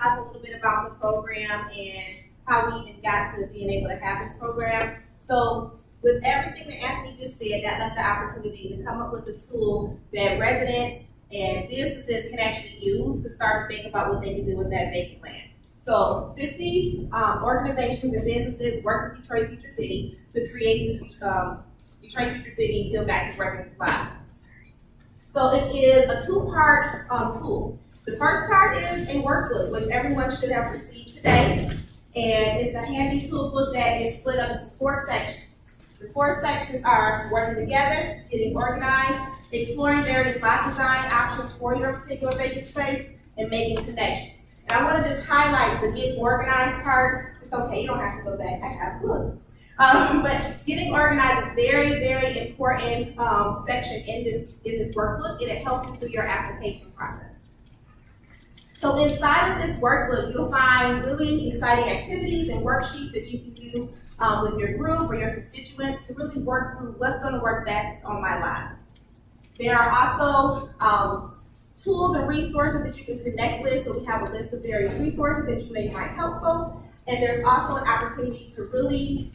talk a little bit about the program and how we even got to being able to have this program. So with everything that Anthony just said, that left the opportunity to come up with a tool that residents and businesses can actually use to start to think about what they can do with that vacant land. So 50 organizations and businesses work with Detroit Future City to create the Detroit Future City Field Guide to Working Supplies. So it is a two-part tool. The first part is a workbook, which everyone should have received today. And it's a handy toolbook that is split up into 4 sections. The 4 sections are working together, getting organized, exploring various lot design options for your particular vacant space, and making connections. And I want to just highlight the get organized part. It's okay, you don't have to go back, I have a book. But getting organized is very, very important section in this workbook. It'll help you through your application process. So inside of this workbook, you'll find really exciting activities and worksheets that you can do with your group or your constituents to really work through what's going to work best on my lot. There are also tools and resources that you can connect with. So we have a list of various resources that you may find helpful. And there's also an opportunity to really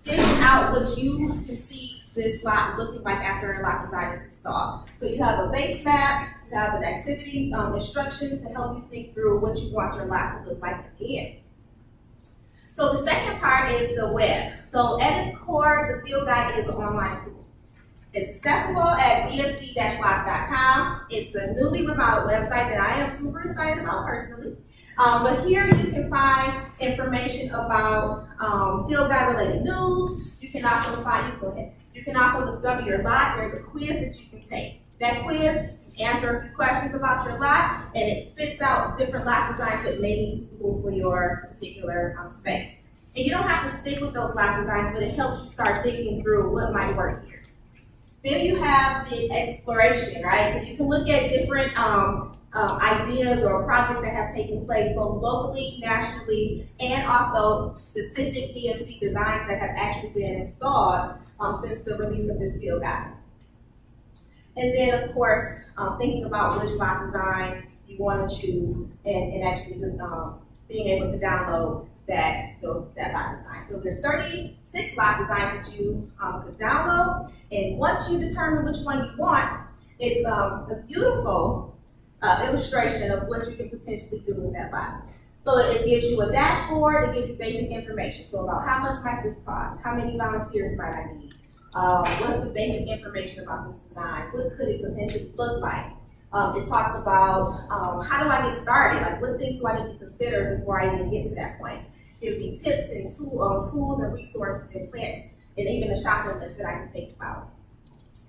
figure out what you can see this lot looking like after a lot design is installed. So you have a base map, you have an activity instructions to help you think through what you want your lot to look like at the end. So the second part is the web. So at its core, the Field Guide is an online tool. It's accessible at bfc-lots.com. It's a newly remodeled website that I am super excited about personally. But here you can find information about Field Guide related news. You can also you can also discover your lot. There's a quiz that you can take. That quiz, you answer a few questions about your lot, and it spits out different lot designs that may be suitable for your particular space. And you don't have to stick with those lot designs, but it helps you start thinking through what might work here. Then you have the exploration, right? So you can look at different ideas or projects that have taken place both locally, nationally, and also specific DFC designs that have actually been installed since the release of this field guide. And then, of course, thinking about which lot design you want to choose and actually being able to download that lot design. So there's 36 lot designs that you could download, and once you determine which one you want, it's a beautiful illustration of what you can potentially do with that lot. So it gives you a dashboard, it gives you basic information. So about how much might this cost, how many volunteers might I need, what's the basic information about this design, what could it potentially look like. It talks about how do I get started, like what things do I need to consider before I even get to that point. Gives me tips and tools and resources and plans, and even a shopping list that I can think about.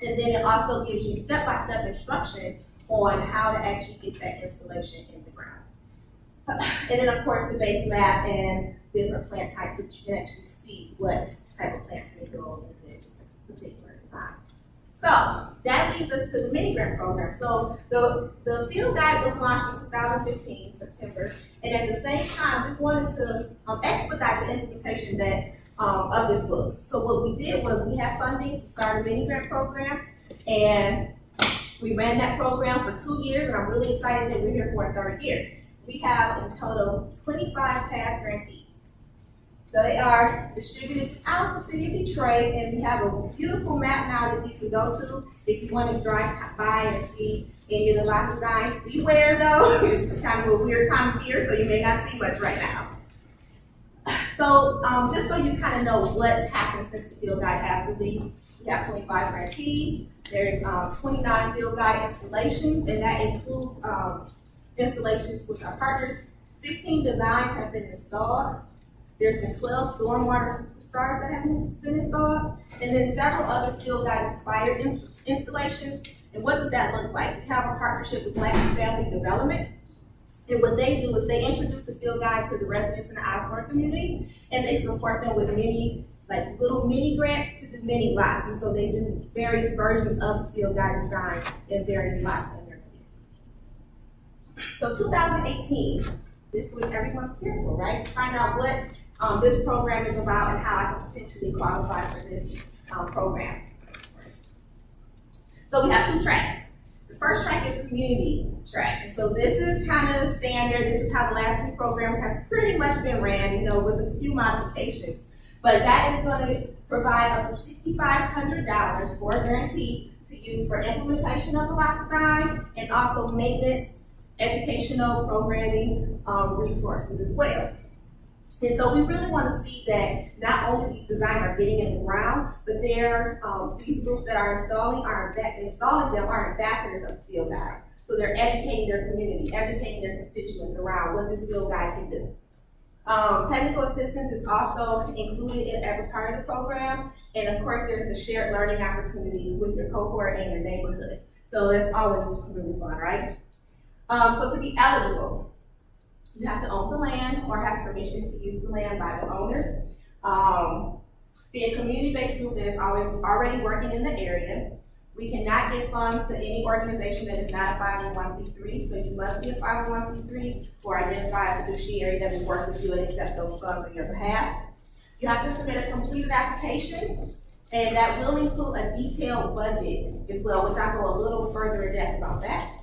And then it also gives you step-by-step instruction on how to actually get that installation in the ground. And then of course the base map and different plant types so that you can actually see what type of plants may grow in this particular design. So that leads us to the mini grant program. So the field guide was launched in 2015, September, and at the same time we wanted to expedite the implementation of this book. So what we did was we had funding to start a mini grant program, and we ran that program for 2 years, and I'm really excited that we're here for a 3rd year. We have in total 25 past grantees. So they are distributed out of the city of Detroit, and we have a beautiful map now that you can go to if you want to drive by and see any of the lot designs. Beware though, it's kind of a weird time of year, so you may not see much right now. So just so you kind of know what's happened since the field guide has released, we have 25 grantees. There's 29 field guide installations, and that includes installations with our partners. 15 designs have been installed. There's been 12 stormwater superstars that have been installed, and then several other field guide inspired installations. And what does that look like? We have a partnership with Black and Family Development, and what they do is they introduce the field guide to the residents in the Osborne community, and they support them with little mini grants to do mini lots. And so they do various versions of the field guide designs in various lots in their community. So 2018, this week everyone's careful, right? To find out what this program is about and how I can potentially qualify for this program. So we have 2 tracks. The first track is community track. And so this is kind of standard. This is how the last two programs has pretty much been ran, you know, with a few modifications. But that is going to provide up to $6,500 for a grantee to use for implementation of the lot design and also maintenance, educational programming resources as well. And so we really want to see that not only these designs are getting in the ground, but these groups that are installing them are ambassadors of the field guide. So they're educating their community, educating their constituents around what this field guide can do. Technical assistance is also included in every part of the program. And of course, there's the shared learning opportunity with your cohort and your neighborhood. So that's always really fun, right? So to be eligible, you have to own the land or have permission to use the land by the owner. Be a community-based group that is already working in the area. We cannot give funds to any organization that is not a 501c3, so you must be a 501c3 or identify a fiduciary that will work with you and accept those funds on your behalf. You have to submit a completed application, and that will include a detailed budget as well, which I'll go a little further in depth about that.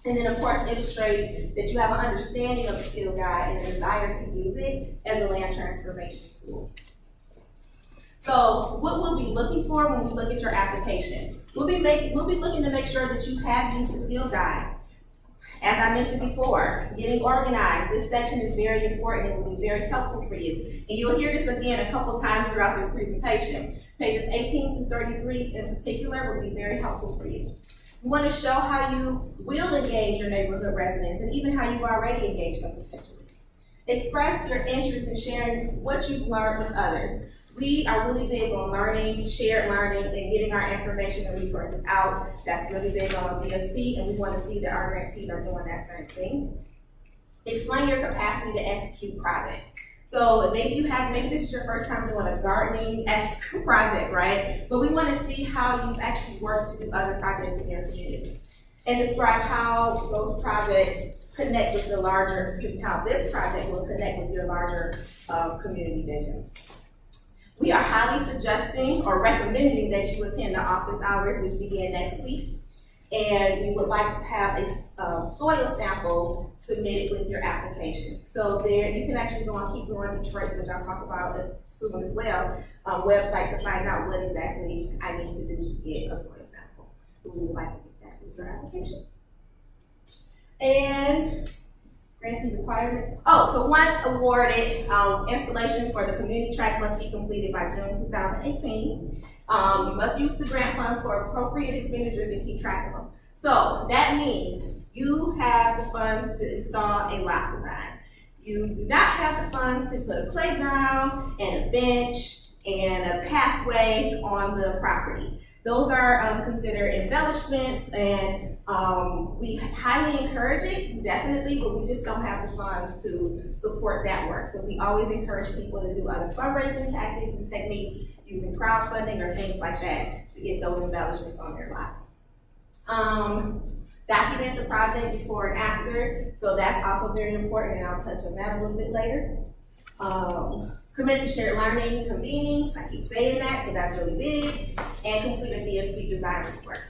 And then, of course, illustrate that you have an understanding of the field guide and a desire to use it as a land transformation tool. So what we'll be looking for when we look at your application, we'll be looking to make sure that you have used the field guide. As I mentioned before, getting organized. This section is very important and will be very helpful for you. And you'll hear this again a couple times throughout this presentation. Pages 18 through 33 in particular will be very helpful for you. We want to show how you will engage your neighborhood residents and even how you've already engaged them potentially. Express your interest in sharing what you've learned with others. We are really big on learning, shared learning, and getting our information and resources out. That's really big on BFC, and we want to see that our grantees are doing that same thing. Explain your capacity to execute projects. So maybe this is your first time doing a gardening-esque project, right? But we want to see how you've actually worked to do other projects in your community. And describe how those projects connect with how this project will connect with your larger community vision. We are highly suggesting or recommending that you attend the office hours, which begin next week. And we would like to have a soil sample submitted with your application. So there, you can actually go on Keep Growing Detroit, which I'll talk about soon as well, website to find out what exactly I need to do to get a soil sample. We would like to get that with your application. And Grantee Requirements. So once awarded, installations for the community track must be completed by June 2018. You must use the grant funds for appropriate expenditures and keep track of them. So that means you have the funds to install a lot design. You do not have the funds to put a playground and a bench and a pathway on the property. Those are considered embellishments, and we highly encourage it, definitely, but we just don't have the funds to support that work. So we always encourage people to do other fundraising tactics and techniques using crowdfunding or things like that to get those embellishments on their lot. Document the project before and after, so that's also very important, and I'll touch on that a little bit later. Commit to shared learning convenings, I keep saying that, so that's really big, and complete a DFC design report.